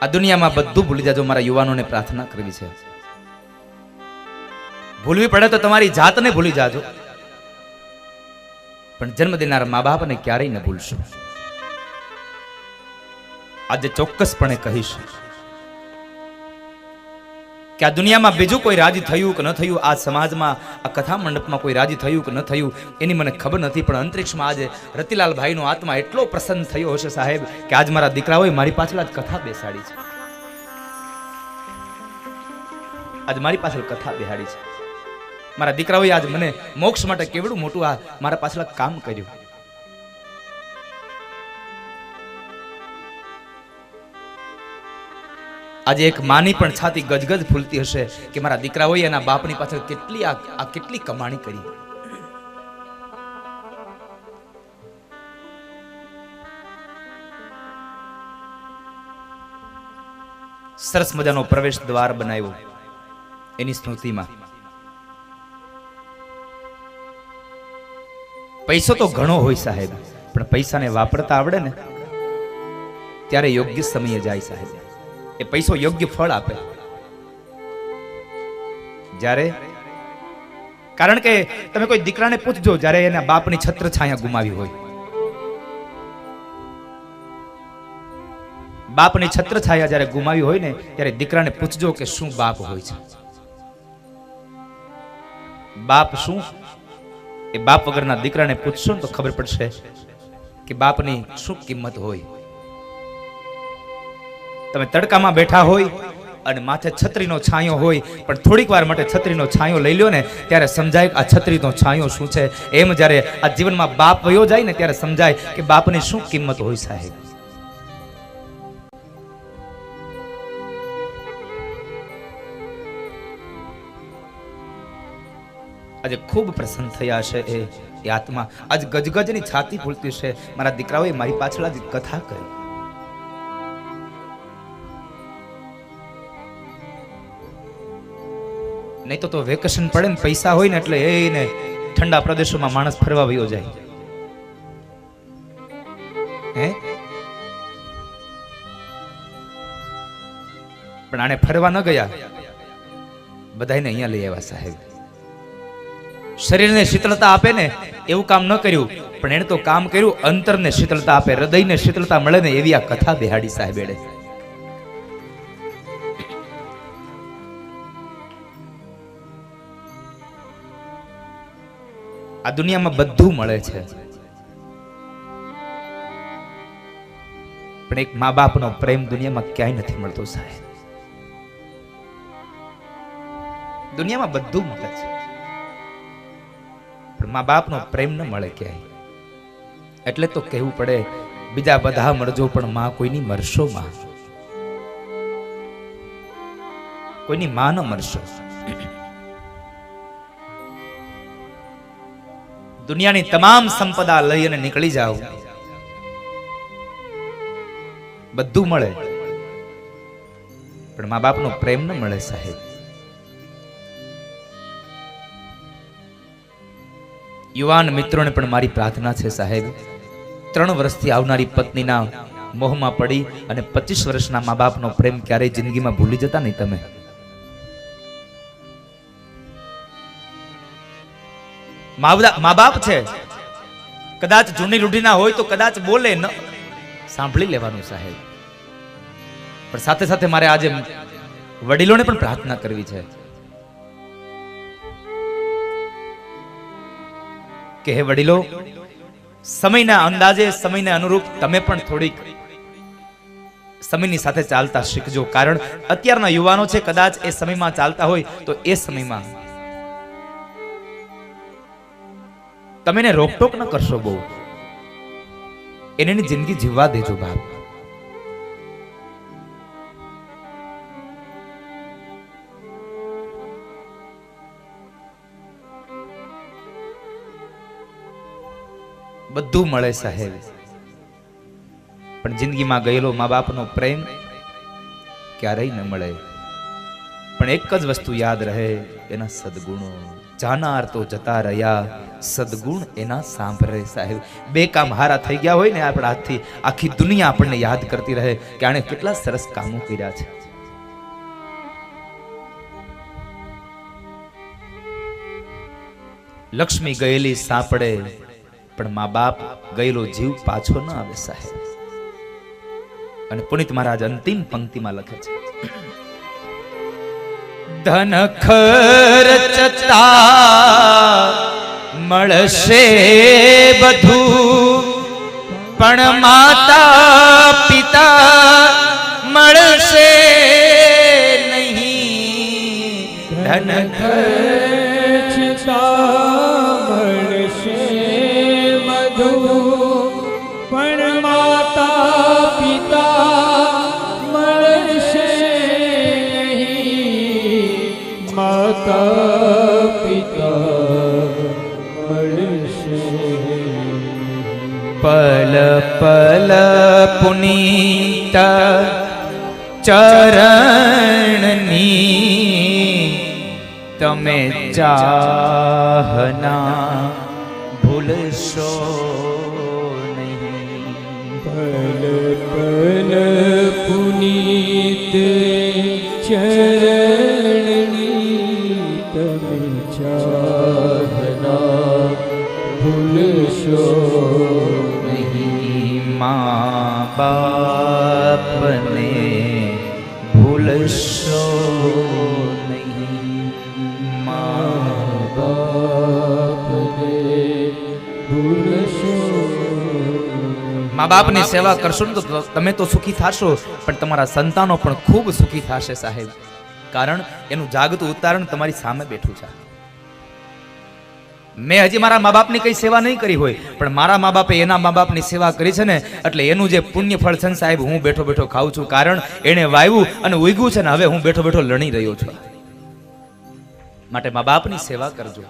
આ દુનિયામાં બધું ભૂલી જાજો, મારા યુવાનોને પ્રાર્થના કરવી છે. ભૂલવી પડે તો તમારી જાતને ભૂલી જાજો, પણ જન્મ દેનાર મા બાપને ક્યારેય ન ભૂલશો. આજે ચોક્કસપણે કહીશ કે આ દુનિયામાં બીજું કોઈ રાજી થયું કે ન થયું, આ સમાજમાં આ કથા મંડપમાં કોઈ રાજી થયું કે ન થયું એની મને ખબર નથી, પણ અંતરિક્ષમાં આજે રતિલાલ ભાઈનો આત્મા એટલો પ્રસન્ન થયો હશે સાહેબ કે આજ મારા દીકરાઓએ મારી પાછળ આજ કથા બેસાડી છે. આજ મારી પાછળ કથા બેસાડી છે. મારા દીકરાઓએ આજ મને મોક્ષ માટે કેવડું મોટું આ મારા પાછળ કામ કર્યું. આજે એક માની પણ છાતી ગજગજ ફૂલતી હશે કે મારા દીકરાઓએ એના બાપની પાછળ કેટલી કમાણી કરી. સરસ મજાનો પ્રવેશ દ્વાર બનાવ્યો એની સ્મૃતિમાં. પૈસો તો ઘણો હોય સાહેબ, પણ પૈસાને વાપરતા આવડે ને ત્યારે યોગ્ય સમયે જાય સાહેબ. એ પૈસો યોગ્ય ફળ આપે જ્યારે, કારણ કે તમે કોઈ દીકરાને પૂછજો જ્યારે એના બાપની છત્ર છાયા ગુમાવી હોય, બાપની છત્ર છાયા જ્યારે ગુમાવી હોય ને ત્યારે દીકરાને પૂછજો કે શું બાપ હોય છે. બાપ શું, એ બાપ વગરના દીકરાને પૂછશો ને તો ખબર પડશે કે બાપની શું કિંમત હોય. તમે તડકામાં બેઠા હોય અને માથે છત્રીનો છાંયો હોય, પણ થોડીક વાર માટે છત્રીનો છાંયો લઈ લ્યો ને ત્યારે સમજાય આ છત્રીનો છાંયો શું છે. એમ જ્યારે આ જીવનમાં બાપ વયો જાય ને ત્યારે સમજાય કે બાપની શું કિંમત હોય સાહેબ. આજે ખૂબ પ્રસન્ન થયા છે એ આત્મા, આજ ગજગજની છાતી ફૂલતી છે. મારા દીકરાઓએ મારી પાછળ આજ કથા કરી. નહીં તો વેકેશન પડે ને પૈસા હોય ને એટલે એને ઠંડા પ્રદેશોમાં માણસ ફરવા વયો જાય. હે પણ આને ફરવા ન ગયા, બધાને અહીંયા લઈ આવ્યા સાહેબ. શરીરને શીતળતા આપે ને એવું કામ ન કર્યું, પણ એને તો કામ કર્યું અંતરને શીતળતા આપે, હૃદયને શીતળતા મળે ને એવી આ કથા બેહાડી સાહેબ. એડે આ દુનિયામાં બધું મળે છે, પણ એક મા બાપનો પ્રેમ દુનિયામાં ક્યાંય નથી મળતો સાહેબ. દુનિયામાં બધું મળે છે, પણ મા બાપનો પ્રેમ ન મળે ક્યાંય. એટલે તો કહેવું પડે બીજા બધા મળજો પણ માં કોઈની મરશો. માં કોઈની માં ન મરશો. દુનિયાની તમામ સંપદા લઈ અને નીકળી જાઓ, બધું મળે પણ મા બાપનો પ્રેમ ન મળે સાહેબ. યુવાન મિત્રોને પણ મારી પ્રાર્થના છે સાહેબ, 3 વર્ષથી આવનારી પત્નીના મોહમાં પડી અને 25 વર્ષના મા બાપનો પ્રેમ ક્યારેય જિંદગીમાં ભૂલી જતા નહીં તમે. મા બાપ છે, કદાચ જૂની રૂઢીના હોય તો કદાચ બોલે ન, સાંભળી લેવાનું સાહેબ. પણ સાથે સાથે મારે આજે વડીલોને પણ પ્રાર્થના કરવી છે કે હે વડીલો, સમયના અંદાજે સમયને અનુરૂપ તમે પણ થોડીક સમયની સાથે ચાલતા શીખજો. કારણ અત્યારના યુવાનો છે, કદાચ એ સમયમાં ચાલતા હોય તો એ સમયમાં તમે એને રોકટોક ન કરશો બહુ, એની જિંદગી જીવવા દેજો બાપ. બધું મળે સાહેબ, પણ જિંદગીમાં ગયેલો મા બાપનો પ્રેમ ક્યારેય ન મળે. પણ એક જ વસ્તુ યાદ રહે, એના સદગુણો. જાનાર તો જતા રહ્યા, સદગુણ એના સાંભળે સાહેબ. બે કામ હારા થઈ ગયા હોય ને આપણા હાથથી, આખી દુનિયા આપણને યાદ કરતી રહે કે આણે કેટલા સરસ કામો કર્યા છે. લક્ષ્મી ગયેલી સાંપડે, પણ મા બાપ ગયેલો જીવ પાછો ન આવે સાહેબ. અને પુનિત મહારાજ અંતિમ પંક્તિમાં લખે છે, ધન ખર્ચતા મળશે બધું, પણ માતા પિતા મળશે નહીં. ધન ખર્ચતા મળશે બધું, પણ માતા પિતા મળશે નહીં. માતા પિતા મળશે. પલ પલ પુનીત ચરણની તમે ચાહના ભૂલશો નહીં. પલ પલ પુનીત ચરણની તમે ચાહના ભૂલશો નહીં. મા બાપને ભૂલશો નહીં. મા બાપને ભૂલશો. મા બાપની સેવા કરશો ને તો તમે તો સુખી થશો, પણ તમારા સંતાનો પણ ખૂબ સુખી થશે સાહેબ. કારણ એનું જાગતું ઉદાહરણ તમારી સામે બેઠું છે. મેં હજી મારા મા બાપની કઈ સેવા નહીં કરી હોય, પણ મારા મા બાપે એના મા બાપની સેવા કરી છે ને, એટલે એનું જે પુણ્ય ફળ છે ને સાહેબ, હું બેઠો બેઠો ખાઉં છું. કારણ એને વાવ્યું અને ઉગ્યું છે ને, હવે હું બેઠો બેઠો લણી રહ્યો છું. માટે મા બાપની સેવા કરજો.